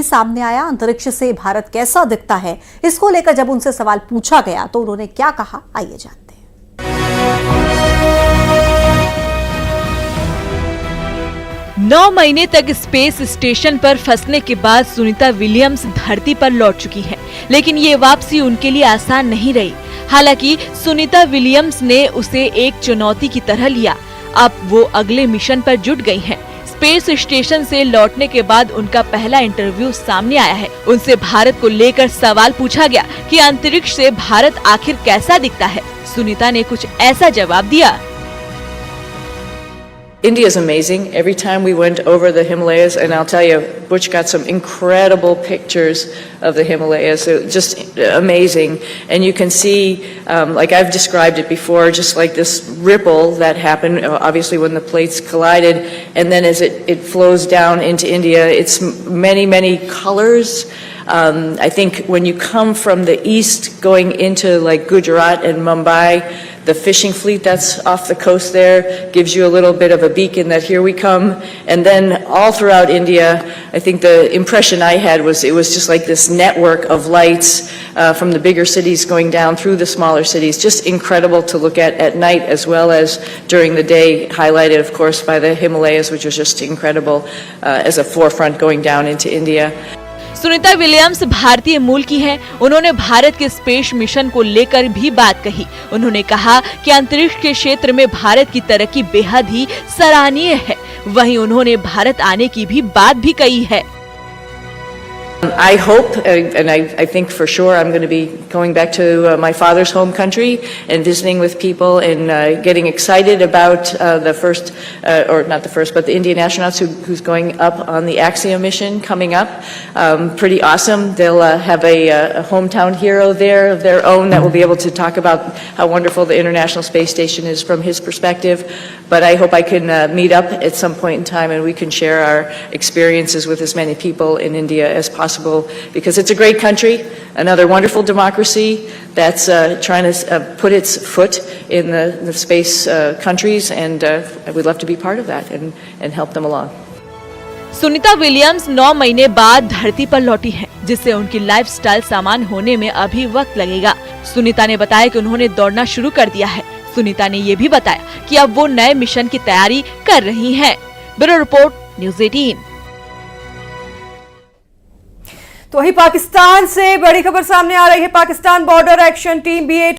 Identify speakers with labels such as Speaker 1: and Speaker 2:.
Speaker 1: सामने आया। अंतरिक्ष से भारत कैसा दिखता है, इसको लेकर जब उनसे सवाल पूछा गया तो उन्होंने क्या कहा, आइए जानते हैं।
Speaker 2: 9 महीने तक स्पेस स्टेशन पर फंसने के बाद सुनीता विलियम्स धरती पर लौट चुकी हैं, लेकिन ये वापसी उनके लिए आसान नहीं रही। हालांकि सुनीता विलियम्स ने उसे एक चुनौती की तरह लिया। अब वो अगले मिशन पर जुट गई हैं। स्पेस स्टेशन से लौटने के बाद उनका पहला इंटरव्यू सामने आया है। उनसे भारत को लेकर सवाल पूछा गया कि अंतरिक्ष से भारत आखिर कैसा दिखता है। सुनीता ने कुछ ऐसा जवाब दिया।
Speaker 3: India is amazing. Every time we went over the Himalayas, and I'll tell you, Butch got some incredible pictures of the Himalayas. Just amazing. And you can see, like I've described it before, just like this ripple that happened, obviously when the plates collided, and then as it flows down into India, it's many, many colors. I think when you come from the east going into like Gujarat and Mumbai, the fishing fleet that's off the coast there gives you a little bit of a beacon that here we come. And then all throughout India, I think the impression I had was it was just like this network of lights from the bigger cities going down through the smaller cities. Just incredible to look at night as well as during the day, highlighted of course by the Himalayas, which was just incredible as a forefront going down into India.
Speaker 2: Sunita Williams भारतीय मूल की हैं। उन्होंने भारत के space mission को लेकर भी बात कही। उन्होंने कहा कि अंतरिक्ष के क्षेत्र में भारत की तरक्की बेहद ही सराहनीय है। वहीं उन्होंने भारत आने की भी बात भी कही है।
Speaker 3: I hope, and I think for sure, I'm going to be going back to my father's home country and visiting with people and getting excited about the first, or not the first, but the Indian astronauts who's going up on the Axiom mission coming up. Pretty awesome. They'll have a hometown hero there of their own that will be able to talk about how wonderful the International Space Station is from his perspective. But I hope I can meet up at some point in time and we can share our experiences with as many people in India as possible. Because it's a great country, another wonderful democracy that's trying to put its foot in the space countries, and we'd love to be part of that and help them along.
Speaker 2: Sunita Williams 9 महीने बाद धरती पर लौटी हैं, जिससे उनकी lifestyle सामान होने में अभी वक्त लगेगा। सुनीता ने बताया कि उन्होंने दौड़ना शुरू कर दिया है। सुनीता ने ये भी बताया कि अब वो नए मिशन की तैयारी कर रही हैं। Bureau report, news 18।
Speaker 4: तो वही पाकिस्तान से बड़ी खबर सामने आ रही है। Pakistan border action team BA